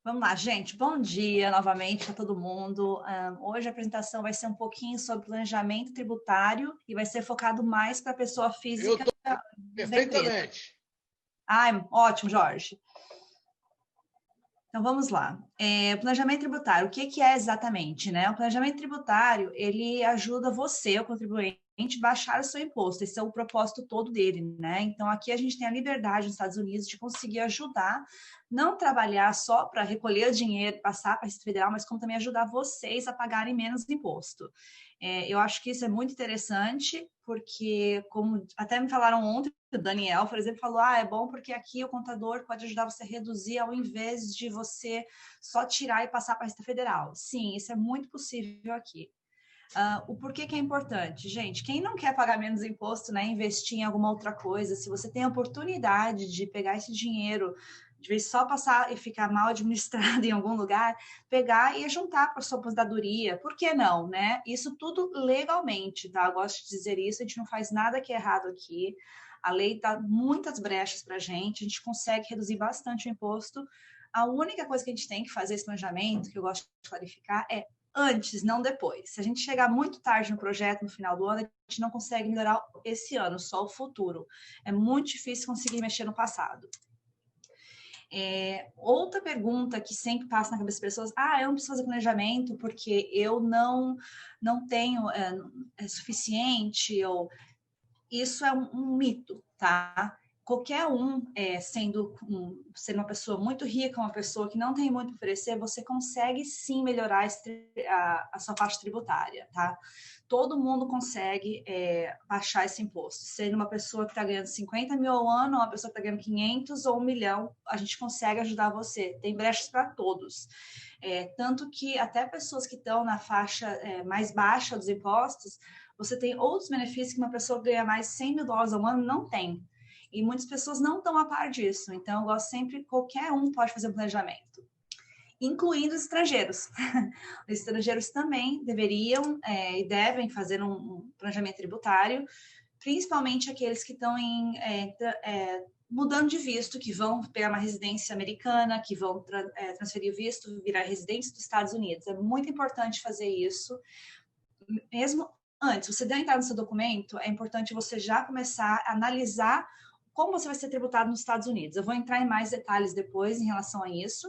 Vamos lá, gente. Bom dia novamente para todo mundo. Hoje a apresentação vai ser um pouquinho sobre planejamento tributário e vai ser focado mais para a pessoa Eu física estou da empresa. perfeitamente. Ai, ótimo, Jorge. Então vamos lá. Planejamento tributário, o que é exatamente, né? O planejamento tributário, ele ajuda você, o contribuinte, a baixar o seu imposto. Esse é o propósito todo dele, né? Então aqui a gente tem a liberdade nos Estados Unidos de conseguir ajudar, não trabalhar só para recolher o dinheiro, passar para a Receita Federal, mas como também ajudar vocês a pagarem menos imposto. Eu acho que isso é muito interessante, porque, como até me falaram ontem, o Daniel, por exemplo, falou, é bom porque aqui o contador pode ajudar você a reduzir ao invés de você só tirar e passar para a Receita Federal. Sim, isso é muito possível aqui. O porquê que é importante? Gente, quem não quer pagar menos imposto, né, investir em alguma outra coisa, se você tem a oportunidade de pegar esse dinheiro, de vez só passar e ficar mal administrado em algum lugar, pegar e juntar para a sua aposentadoria, por que não, né? Isso tudo legalmente, tá? Eu gosto de dizer isso, a gente não faz nada que é errado aqui, a lei dá muitas brechas para a gente consegue reduzir bastante o imposto. A única coisa que a gente tem que fazer esse planejamento, que eu gosto de clarificar, é antes, não depois. Se a gente chegar muito tarde no projeto, no final do ano, a gente não consegue melhorar esse ano, só o futuro. É muito difícil conseguir mexer no passado. Outra pergunta que sempre passa na cabeça das pessoas, eu não preciso fazer planejamento porque eu não tenho suficiente, ou isso é um mito, tá? Qualquer sendo uma pessoa muito rica, uma pessoa que não tem muito a oferecer, você consegue sim melhorar a sua faixa tributária, tá? Todo mundo consegue baixar esse imposto. Sendo uma pessoa que está ganhando 50 mil ao ano, ou uma pessoa que está ganhando 500 ou 1 milhão, a gente consegue ajudar você. Tem brechas para todos. Tanto que até pessoas que estão na faixa mais baixa dos impostos, você tem outros benefícios que uma pessoa que ganha mais $100.000 ao ano não tem. E muitas pessoas não estão a par disso. Então, eu gosto sempre, qualquer um pode fazer um planejamento, incluindo os estrangeiros. Os estrangeiros também deveriam e devem fazer um planejamento tributário, principalmente aqueles que estão mudando de visto, que vão pegar uma residência americana, que vão transferir o visto, virar residentes dos Estados Unidos. É muito importante fazer isso. Mesmo antes, você der entrada no seu documento, é importante você já começar a analisar como você vai ser tributado nos Estados Unidos. Eu vou entrar em mais detalhes depois em relação a isso,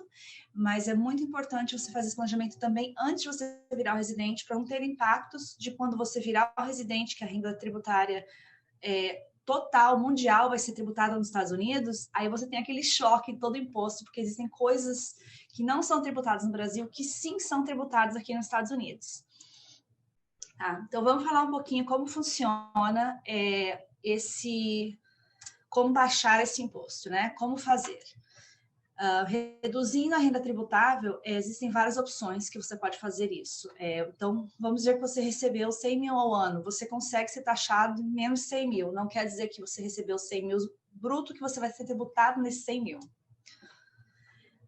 mas é muito importante você fazer esse planejamento também antes de você virar o residente, para não ter impactos de quando você virar o residente, que a renda tributária total, mundial, vai ser tributada nos Estados Unidos, aí você tem aquele choque em todo imposto, porque existem coisas que não são tributadas no Brasil, que sim são tributadas aqui nos Estados Unidos. Então, vamos falar um pouquinho como funciona como baixar esse imposto, né? Como fazer? Reduzindo a renda tributável, existem várias opções que você pode fazer isso. Então, vamos dizer que você recebeu 100 mil ao ano, você consegue ser taxado em menos 100 mil, não quer dizer que você recebeu 100 mil bruto, que você vai ser tributado nesses 100 mil.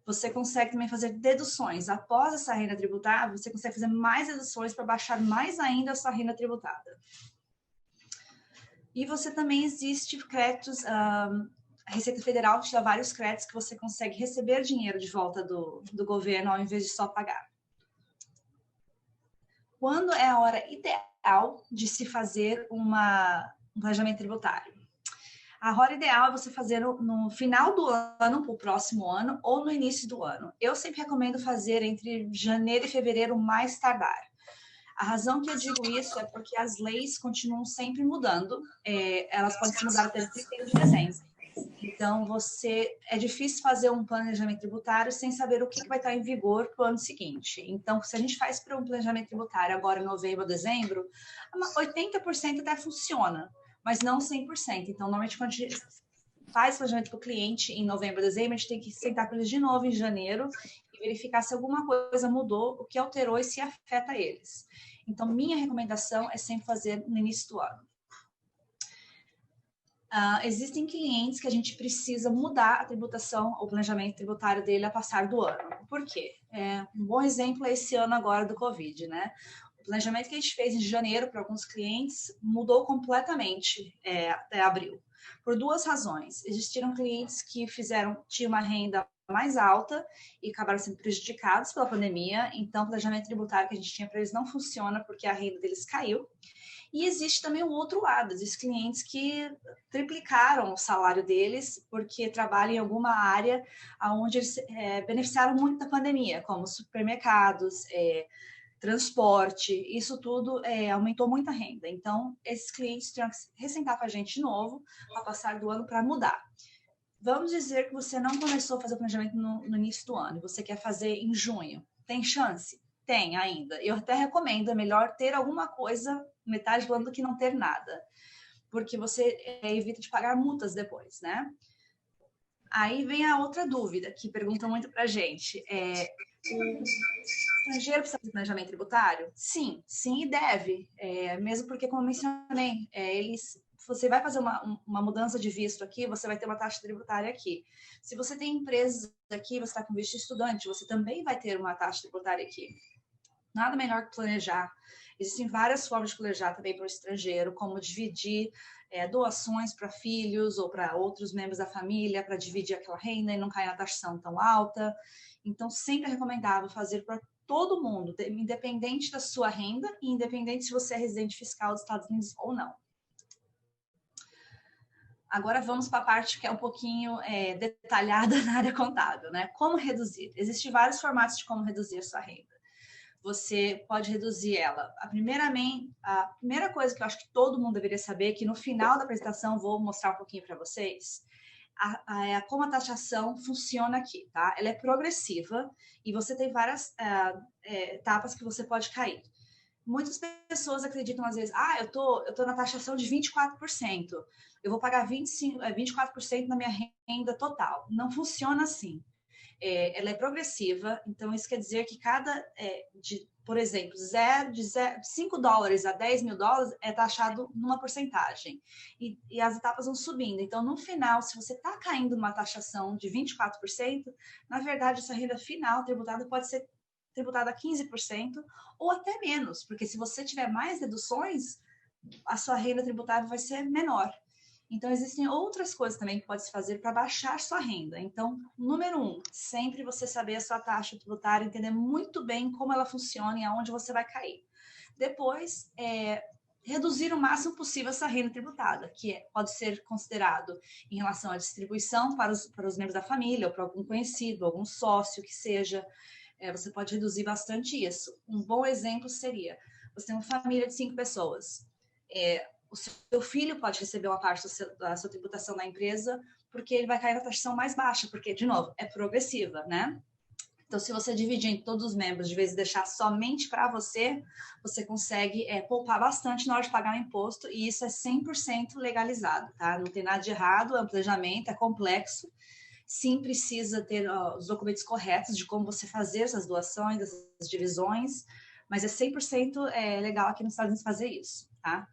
Você consegue também fazer deduções. Após essa renda tributável, você consegue fazer mais deduções para baixar mais ainda a sua renda tributada. E você também existe créditos, a Receita Federal te dá vários créditos que você consegue receber dinheiro de volta do governo ao invés de só pagar. Quando é a hora ideal de se fazer um planejamento tributário? A hora ideal é você fazer no final do ano, para o próximo ano, ou no início do ano. Eu sempre recomendo fazer entre janeiro e fevereiro, mais tardar. A razão que eu digo isso é porque as leis continuam sempre mudando. Elas podem se mudar até 31 de dezembro. Então, é difícil fazer um planejamento tributário sem saber o que vai estar em vigor para o ano seguinte. Então, se a gente faz para um planejamento tributário agora em novembro ou dezembro, 80% até funciona, mas não 100%. Então, normalmente, quando a gente faz planejamento para o cliente em novembro ou dezembro, a gente tem que sentar com eles de novo em janeiro e verificar se alguma coisa mudou, o que alterou e se afeta eles. Então, minha recomendação é sempre fazer no início do ano. Existem clientes que a gente precisa mudar a tributação, o planejamento tributário dele a passar do ano. Por quê? Um bom exemplo é esse ano agora do Covid, né? O planejamento que a gente fez em janeiro para alguns clientes mudou completamente até abril. Por duas razões. Existiram clientes que tinham uma renda mais alta e acabaram sendo prejudicados pela pandemia. Então, o planejamento tributário que a gente tinha para eles não funciona porque a renda deles caiu. E existe também o outro lado, existem clientes que triplicaram o salário deles porque trabalham em alguma área onde eles beneficiaram muito da pandemia, como supermercados, transporte, isso tudo aumentou muito a renda. Então, esses clientes tinham que ressentar com a gente de novo, ao passar do ano, para mudar. Vamos dizer que você não começou a fazer o planejamento no início do ano, você quer fazer em junho. Tem chance? Tem ainda. Eu até recomendo, é melhor ter alguma coisa metade do ano do que não ter nada, porque você evita de pagar multas depois, né? Aí vem a outra dúvida, que perguntam muito pra gente. O estrangeiro precisa de planejamento tributário? Sim, sim e deve. Mesmo porque, como eu mencionei, você vai fazer uma mudança de visto aqui, você vai ter uma taxa tributária aqui. Se você tem empresas aqui, você está com visto de estudante, você também vai ter uma taxa tributária aqui. Nada melhor que planejar. Existem várias formas de planejar também para o estrangeiro, como dividir doações para filhos ou para outros membros da família, para dividir aquela renda e não cair na taxação tão alta. Então, sempre é recomendável fazer para todo mundo, independente da sua renda e independente se você é residente fiscal dos Estados Unidos ou não. Agora vamos para a parte que é um pouquinho detalhada na área contábil, né? Como reduzir? Existem vários formatos de como reduzir a sua renda. Você pode reduzir ela. A primeira coisa que eu acho que todo mundo deveria saber, que no final da apresentação vou mostrar um pouquinho para vocês, como a taxação funciona aqui, tá? Ela é progressiva e você tem várias etapas que você pode cair. Muitas pessoas acreditam às vezes, eu tô na taxação de 24%, eu vou pagar 24% na minha renda total. Não funciona assim. Ela é progressiva, então isso quer dizer que por exemplo, de $5 a $10.000 é taxado numa porcentagem, e as etapas vão subindo. Então, no final, se você está caindo numa taxação de 24%, na verdade, essa renda final tributada pode ser tributada a 15% ou até menos, porque se você tiver mais deduções, a sua renda tributável vai ser menor. Então, existem outras coisas também que pode se fazer para baixar sua renda. Então, número 1, sempre você saber a sua taxa tributária, entender muito bem como ela funciona e aonde você vai cair. Depois, reduzir o máximo possível essa renda tributada, que pode ser considerado em relação à distribuição para os membros da família, ou para algum conhecido, algum sócio que seja. Você pode reduzir bastante isso. Um bom exemplo seria, você tem uma família de 5 pessoas. O seu filho pode receber uma parte da sua tributação da empresa, porque ele vai cair na taxação mais baixa, porque, de novo, é progressiva, né? Então, se você dividir em todos os membros, de vez em deixar somente para você, você consegue poupar bastante na hora de pagar o imposto, e isso é 100% legalizado, tá? Não tem nada de errado, é um planejamento, é complexo. Sim, precisa ter os documentos corretos de como você fazer essas doações, essas divisões, mas é 100% legal aqui nos Estados Unidos fazer isso, tá?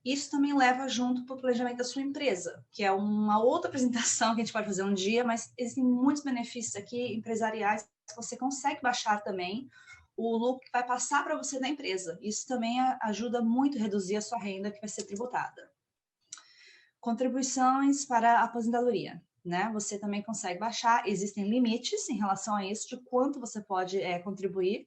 Isso também leva junto para o planejamento da sua empresa, que é uma outra apresentação que a gente pode fazer um dia, mas existem muitos benefícios aqui empresariais que você consegue baixar também o lucro que vai passar para você da empresa. Isso também ajuda muito a reduzir a sua renda que vai ser tributada. Contribuições para a aposentadoria, né? Você também consegue baixar, existem limites em relação a isso, de quanto você pode contribuir,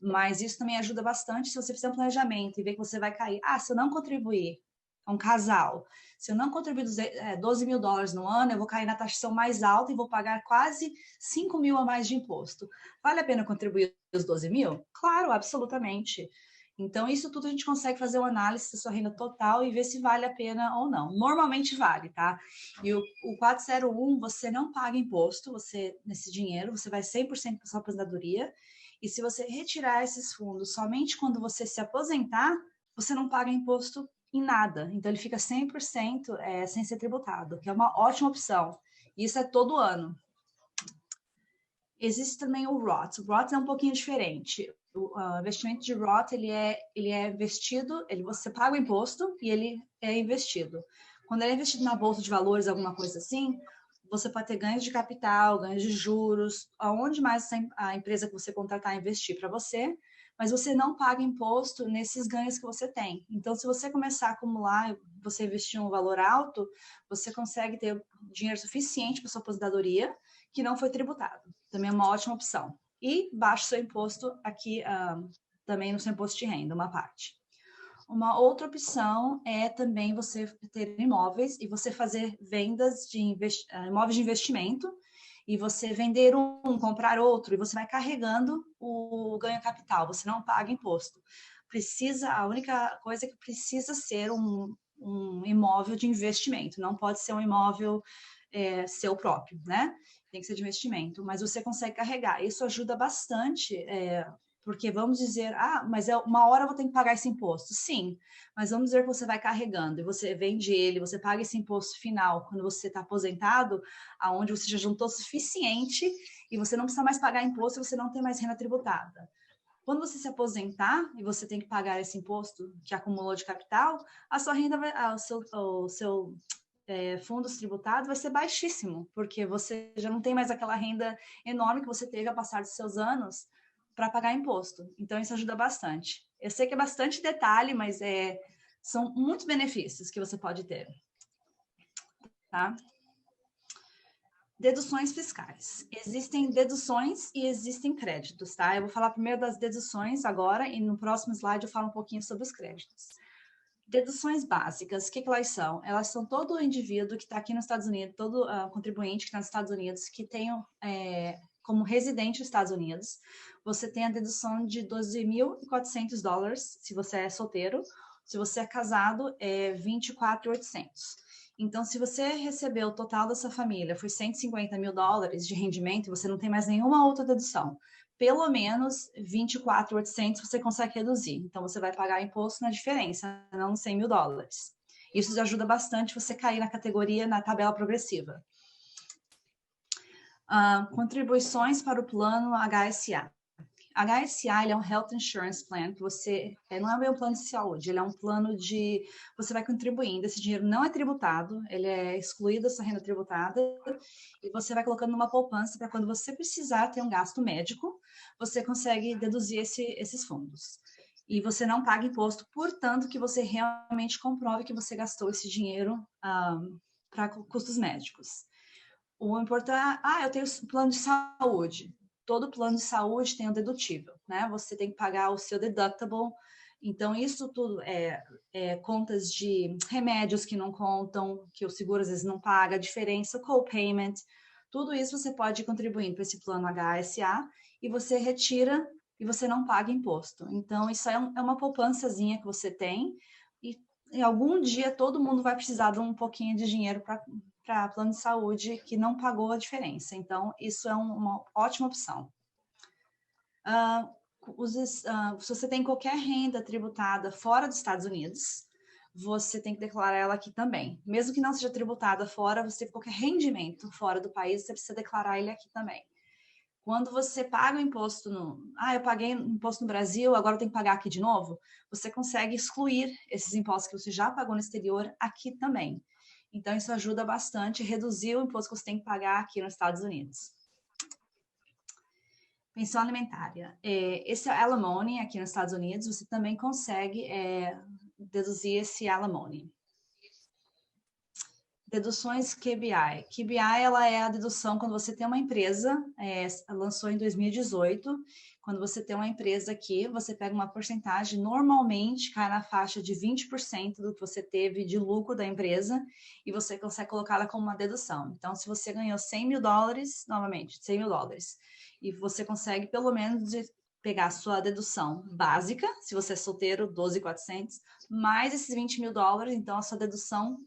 mas isso também ajuda bastante se você fizer um planejamento e ver que você vai cair. Se eu não contribuir, um casal, se eu não contribuir $12.000 no ano, eu vou cair na taxação mais alta e vou pagar quase 5 mil a mais de imposto. Vale a pena contribuir os 12 mil? Claro, absolutamente. Então, isso tudo a gente consegue fazer uma análise da sua renda total e ver se vale a pena ou não. Normalmente vale, tá? E o 401, você não paga imposto, nesse dinheiro, você vai 100% para sua aposentadoria. E se você retirar esses fundos somente quando você se aposentar, você não paga imposto em nada. Então, ele fica 100% sem ser tributado, que é uma ótima opção. Isso é todo ano. Existe também o Roth. O Roth é um pouquinho diferente. O investimento de Roth, ele é investido, você paga o imposto e ele é investido. Quando ele é investido na bolsa de valores, alguma coisa assim, você pode ter ganhos de capital, ganhos de juros, aonde mais a empresa que você contratar investir para você, mas você não paga imposto nesses ganhos que você tem. Então, se você começar a acumular, você investir um valor alto, você consegue ter dinheiro suficiente para sua aposentadoria, que não foi tributado. Também é uma ótima opção. E baixe seu imposto aqui também no seu imposto de renda, uma parte. Uma outra opção é também você ter imóveis e você fazer vendas de imóveis de investimento e você vender um, comprar outro, e você vai carregando o ganho capital, você não paga imposto. A única coisa é que precisa ser um imóvel de investimento, não pode ser um imóvel seu próprio, né? Tem que ser de investimento, mas você consegue carregar. Isso ajuda bastante, porque vamos dizer, mas uma hora eu vou ter que pagar esse imposto. Sim, mas vamos dizer que você vai carregando e você vende ele, você paga esse imposto final quando você está aposentado, aonde você já juntou o suficiente e você não precisa mais pagar imposto, você não tem mais renda tributada. Quando você se aposentar e você tem que pagar esse imposto que acumulou de capital, a sua renda o seu fundos tributados vai ser baixíssimo, porque você já não tem mais aquela renda enorme que você teve ao passar dos seus anos para pagar imposto. Então, isso ajuda bastante. Eu sei que é bastante detalhe, mas são muitos benefícios que você pode ter. Tá? Deduções fiscais. Existem deduções e existem créditos, tá? Eu vou falar primeiro das deduções agora e no próximo slide eu falo um pouquinho sobre os créditos. Deduções básicas, o que elas são? Elas são todo indivíduo que está aqui nos Estados Unidos, todo contribuinte que está nos Estados Unidos, que tem como residente nos Estados Unidos, você tem a dedução de $12.400 se você é solteiro, se você é casado, é $24.800. Então, se você recebeu o total da sua família, foi $150 mil de rendimento, e você não tem mais nenhuma outra dedução, pelo menos 24.800 você consegue reduzir. Então, você vai pagar imposto na diferença, não nos $100 mil. Isso ajuda bastante você cair na categoria, na tabela progressiva. Contribuições para o plano HSA. HSA, ele é um Health Insurance Plan, que não é um plano de saúde, ele é um plano de, você vai contribuindo, esse dinheiro não é tributado, ele é excluído da sua renda tributada, e você vai colocando numa poupança para quando você precisar ter um gasto médico, você consegue deduzir esses fundos. E você não paga imposto, portanto, que você realmente comprove que você gastou esse dinheiro para custos médicos. O importante eu tenho plano de saúde. Todo plano de saúde tem um dedutível, né? Você tem que pagar o seu deductible. Então, isso tudo contas de remédios que não contam, que o seguro às vezes não paga, a diferença, o co-payment, tudo isso você pode ir contribuindo para esse plano HSA e você retira e você não paga imposto. Então, isso é uma poupançazinha que você tem e em algum dia todo mundo vai precisar de um pouquinho de dinheiro para plano de saúde que não pagou a diferença. Então, isso é uma ótima opção. Se você tem qualquer renda tributada fora dos Estados Unidos, você tem que declarar ela aqui também. Mesmo que não seja tributada fora, você tem qualquer rendimento fora do país, você precisa declarar ele aqui também. Quando você paga o imposto eu paguei imposto no Brasil, agora eu tenho que pagar aqui de novo, você consegue excluir esses impostos que você já pagou no exterior aqui também. Então, isso ajuda bastante a reduzir o imposto que você tem que pagar aqui nos Estados Unidos. Pensão alimentária. Esse alimony aqui nos Estados Unidos, você também consegue deduzir esse alimony. Deduções QBI. QBI, ela é a dedução quando você tem uma empresa, lançou em 2018, quando você tem uma empresa aqui, você pega uma porcentagem, normalmente cai na faixa de 20% do que você teve de lucro da empresa, e você consegue colocá-la como uma dedução. Então, se você ganhou $100 mil, novamente, $100 mil, e você consegue pelo menos pegar a sua dedução básica, se você é solteiro, 12.400, mais esses $20 mil, então a sua dedução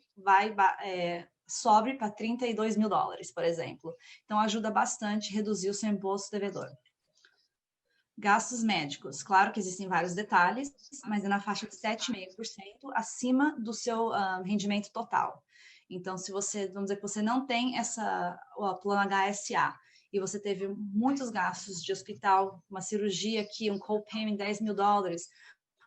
sobe para $32 mil, por exemplo. Então, ajuda bastante a reduzir o seu imposto devedor. Gastos médicos. Claro que existem vários detalhes, mas é na faixa de 7,5% acima do seu rendimento total. Então, se você, vamos dizer que você não tem o plano HSA, e você teve muitos gastos de hospital, uma cirurgia aqui, um co-payment, $10 mil,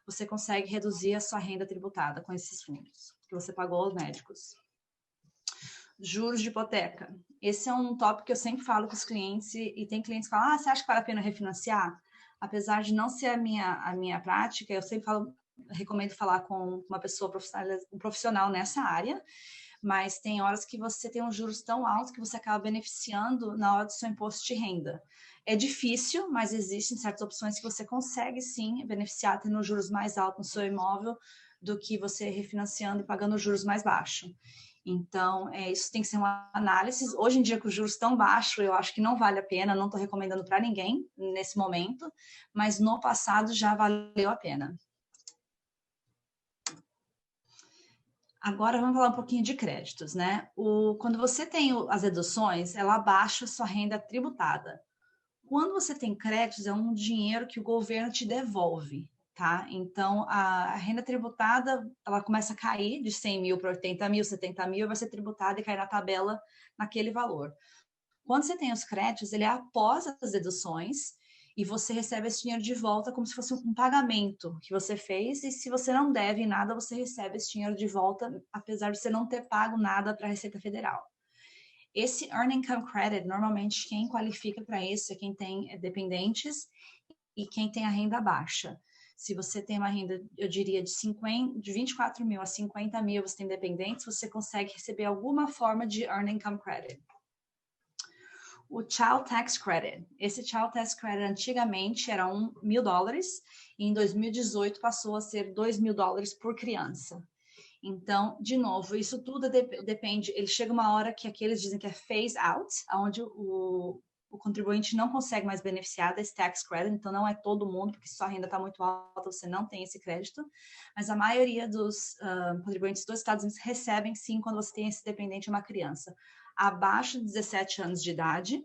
você consegue reduzir a sua renda tributada com esses fundos que você pagou aos médicos. Juros de hipoteca. Esse é um tópico que eu sempre falo com os clientes e tem clientes que falam, você acha que vale a pena refinanciar? Apesar de não ser a minha prática, eu sempre recomendo falar com uma pessoa profissional nessa área, mas tem horas que você tem um juros tão alto que você acaba beneficiando na hora do seu imposto de renda. É difícil, mas existem certas opções que você consegue sim beneficiar tendo juros mais altos no seu imóvel do que você refinanciando e pagando juros mais baixos. Então, isso tem que ser uma análise. Hoje em dia, com os juros tão baixos, eu acho que não vale a pena, não estou recomendando para ninguém nesse momento, mas no passado já valeu a pena. Agora vamos falar um pouquinho de créditos, né? Quando você tem as deduções, ela abaixa a sua renda tributada. Quando você tem créditos, é um dinheiro que o governo te devolve, tá? Então, a renda tributada, ela começa a cair de 100 mil para 80 mil, 70 mil, vai ser tributada e cair na tabela naquele valor. Quando você tem os créditos, ele é após as deduções e você recebe esse dinheiro de volta como se fosse um pagamento que você fez, e se você não deve nada, você recebe esse dinheiro de volta, apesar de você não ter pago nada para a Receita Federal. Esse Earned Income Credit, normalmente quem qualifica para isso é quem tem dependentes e quem tem a renda baixa. Se você tem uma renda, eu diria, de 24 mil a 50 mil, você tem dependentes, você consegue receber alguma forma de Earned Income Credit. O Child Tax Credit. Esse Child Tax Credit antigamente era $1.000 e em 2018 passou a ser $2.000 por criança. Então, de novo, isso tudo depende. Ele chega uma hora que aqueles dizem que é phase out, onde o contribuinte não consegue mais beneficiar desse tax credit. Então, não é todo mundo, porque se sua renda está muito alta, você não tem esse crédito. Mas a maioria dos contribuintes dos Estados Unidos recebem, sim, quando você tem esse dependente, uma criança abaixo de 17 anos de idade,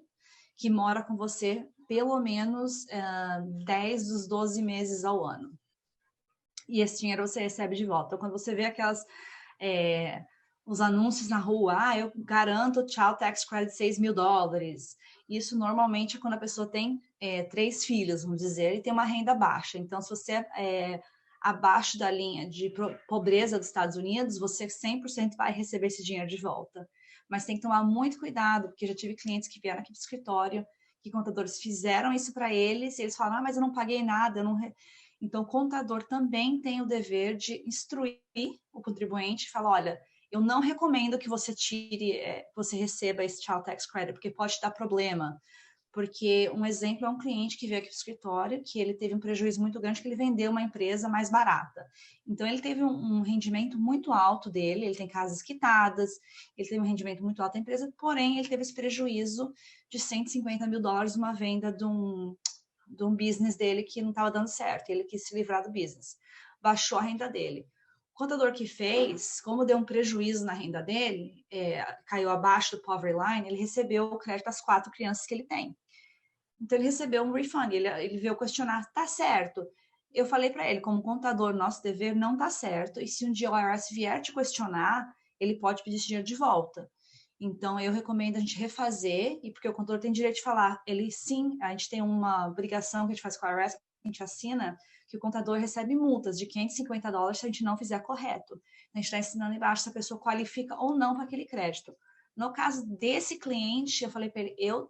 que mora com você pelo menos 10 dos 12 meses ao ano. E esse dinheiro você recebe de volta. Então, quando você vê os anúncios na rua, eu garanto Child Tax Credit $6.000. Isso normalmente é quando a pessoa tem 3 filhos, vamos dizer, e tem uma renda baixa. Então, se você é abaixo da linha de pobreza dos Estados Unidos, você 100% vai receber esse dinheiro de volta. Mas tem que tomar muito cuidado, porque já tive clientes que vieram aqui para o escritório, que contadores fizeram isso para eles, e eles falaram, mas eu não paguei nada, eu não... Então, o contador também tem o dever de instruir o contribuinte e falar, olha, eu não recomendo que você você receba esse Child Tax Credit, porque pode dar problema. Porque um exemplo é um cliente que veio aqui para o escritório, que ele teve um prejuízo muito grande, que ele vendeu uma empresa mais barata. Então, ele teve um rendimento muito alto dele, ele tem casas quitadas, ele teve um rendimento muito alto da empresa, porém, ele teve esse prejuízo de $150 mil numa venda de um business dele que não estava dando certo, ele quis se livrar do business. Baixou a renda dele. O contador que fez, como deu um prejuízo na renda dele, caiu abaixo do poverty line, ele recebeu o crédito das 4 crianças que ele tem. Então, ele recebeu um refund, ele veio questionar, tá certo? Eu falei para ele, como contador, nosso dever não tá certo, e se um dia o IRS vier te questionar, ele pode pedir esse dinheiro de volta. Então, eu recomendo a gente refazer, e porque o contador tem direito de falar, ele sim, a gente tem uma obrigação que a gente faz com o IRS, a gente assina, que o contador recebe multas de $550 se a gente não fizer correto. A gente está ensinando embaixo se a pessoa qualifica ou não para aquele crédito. No caso desse cliente, eu falei para ele,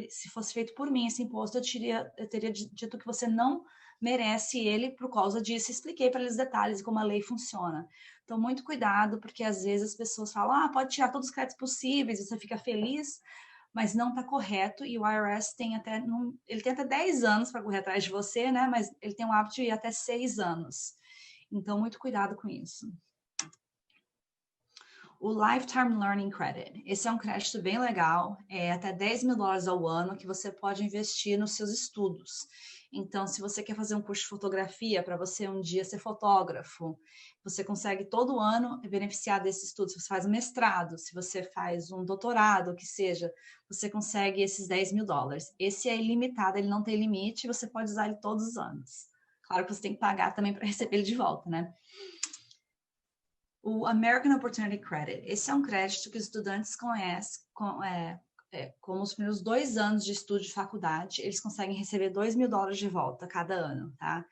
se fosse feito por mim esse imposto, eu teria dito que você não merece ele por causa disso. Expliquei para eles os detalhes de como a lei funciona. Então, muito cuidado, porque às vezes as pessoas falam, pode tirar todos os créditos possíveis, você fica feliz, mas não está correto, e o IRS tem até 10 anos para correr atrás de você, né? Mas ele tem o hábito de ir até 6 anos. Então, muito cuidado com isso. O Lifetime Learning Credit. Esse é um crédito bem legal, até $10 mil ao ano que você pode investir nos seus estudos. Então, se você quer fazer um curso de fotografia para você um dia ser fotógrafo, você consegue todo ano beneficiar desse estudo. Se você faz um mestrado, se você faz um doutorado, o que seja, você consegue esses $10 mil. Esse é ilimitado, ele não tem limite, você pode usar ele todos os anos. Claro que você tem que pagar também para receber ele de volta, né? O American Opportunity Credit. Esse é um crédito que os estudantes conhecem como os primeiros 2 anos de estudo de faculdade, eles conseguem receber $2 mil de volta cada ano, tá?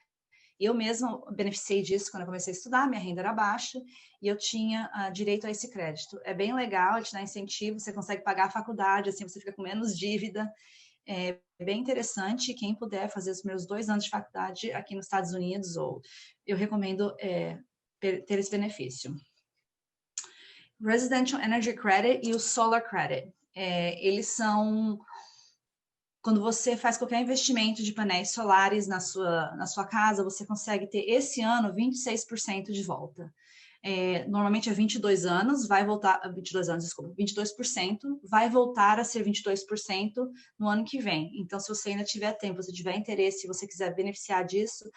Eu mesma beneficiei disso quando eu comecei a estudar, minha renda era baixa e eu tinha direito a esse crédito. É bem legal, ele te dá incentivo, você consegue pagar a faculdade, assim você fica com menos dívida. É bem interessante, quem puder fazer os primeiros 2 anos de faculdade aqui nos Estados Unidos, eu recomendo ter esse benefício. Residential Energy Credit e o Solar Credit. Eles são... Quando você faz qualquer investimento de painéis solares na sua casa, você consegue ter esse ano 26% de volta. Normalmente é 22 anos, vai voltar... 22 anos, desculpa, 22%, vai voltar a ser 22% no ano que vem. Então, se você ainda tiver tempo, se tiver interesse, se você quiser beneficiar disso,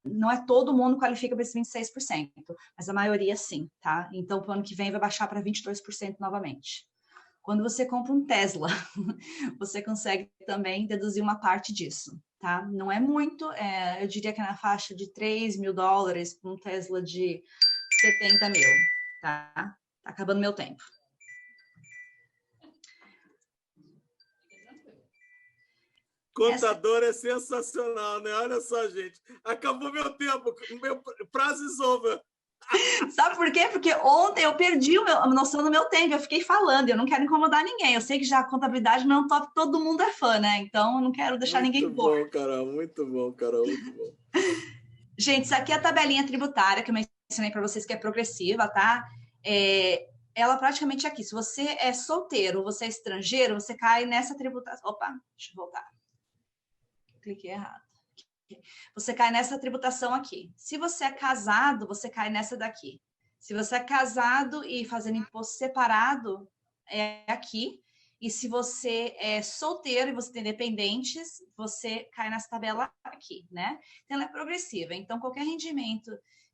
não é todo mundo qualifica para esse 26%, mas a maioria sim, tá? Então, para o ano que vem vai baixar para 22% novamente. Quando você compra um Tesla, você consegue também deduzir uma parte disso, tá? Não é muito, eu diria que é na faixa de $3 mil para um Tesla de 70 mil, tá? Tá acabando meu tempo. Contador é sensacional, né? Olha só, gente. Acabou meu tempo, meu prazo is over. Sabe por quê? Porque ontem eu perdi a noção do meu tempo, eu fiquei falando, eu não quero incomodar ninguém. Eu sei que já a contabilidade não é um top, todo mundo é fã, né? Então eu não quero deixar ninguém Muito bom, Carol, muito bom, Carol, muito bom. Gente, isso aqui é a tabelinha tributária que eu mencionei para vocês, que é progressiva, tá? Ela praticamente é aqui. Se você é solteiro, você é estrangeiro, você cai nessa tributação. Opa, deixa eu voltar. Cliquei errado. Você cai nessa tributação aqui. Se você é casado, você cai nessa daqui. Se você é casado e fazendo imposto separado, é aqui. E se você é solteiro e você tem dependentes, você cai nessa tabela aqui, né? Então, ela é progressiva. Então, qualquer rendimento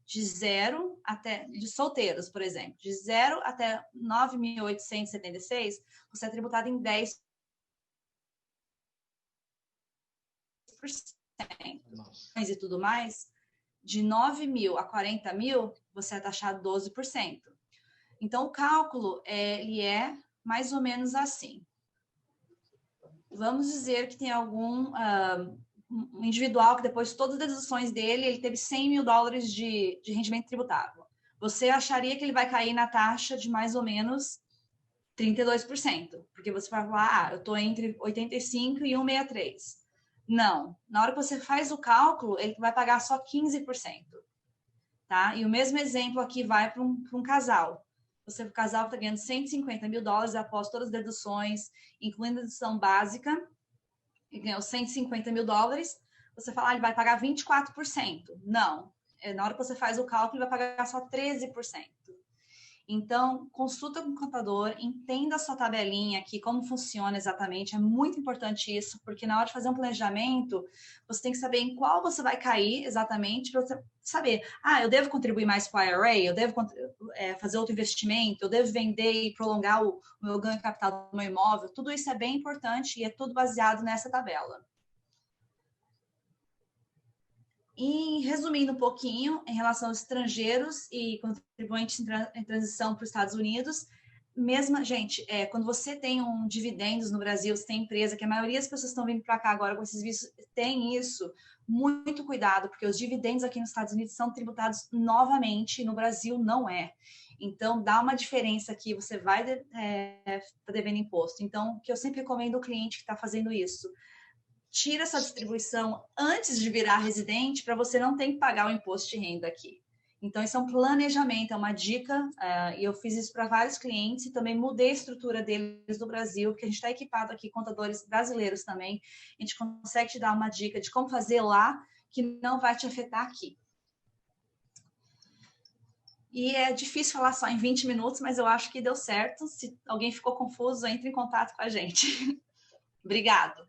de zero até... De solteiros, por exemplo, de 0 até 9.876, você é tributado em 10%. E tudo mais, de 9 mil a 40 mil, você é taxado 12%. Então, o cálculo, ele é mais ou menos assim. Vamos dizer que tem algum um individual que depois de todas as deduções dele, ele teve $100 mil de rendimento tributável. Você acharia que ele vai cair na taxa de mais ou menos 32%, porque você vai falar, eu estou entre 85 e 163. Não, na hora que você faz o cálculo, ele vai pagar só 15%, tá? E o mesmo exemplo aqui vai para um casal. O casal está ganhando $150 mil após todas as deduções, incluindo a dedução básica, e ganhou $150 mil, você fala, ele vai pagar 24%. Não, na hora que você faz o cálculo, ele vai pagar só 13%. Então, consulta com o contador, entenda a sua tabelinha aqui, como funciona exatamente, é muito importante isso, porque na hora de fazer um planejamento, você tem que saber em qual você vai cair exatamente, para você saber, eu devo contribuir mais para o IRA, eu devo fazer outro investimento, eu devo vender e prolongar o meu ganho de capital do meu imóvel, tudo isso é bem importante e é tudo baseado nessa tabela. E resumindo um pouquinho, em relação aos estrangeiros e contribuintes em transição para os Estados Unidos, gente, quando você tem dividendos no Brasil, você tem empresa, que a maioria das pessoas estão vindo para cá agora com esses vistos, tem isso, muito cuidado, porque os dividendos aqui nos Estados Unidos são tributados novamente, no Brasil não é. Então, dá uma diferença aqui, você vai estar devendo imposto. Então, o que eu sempre recomendo ao cliente que está fazendo isso, tira essa distribuição antes de virar residente para você não ter que pagar o imposto de renda aqui. Então, isso é um planejamento, é uma dica, e eu fiz isso para vários clientes e também mudei a estrutura deles do Brasil, porque a gente está equipado aqui, contadores brasileiros também, a gente consegue te dar uma dica de como fazer lá, que não vai te afetar aqui. E é difícil falar só em 20 minutos, mas eu acho que deu certo. Se alguém ficou confuso, entre em contato com a gente. Obrigado.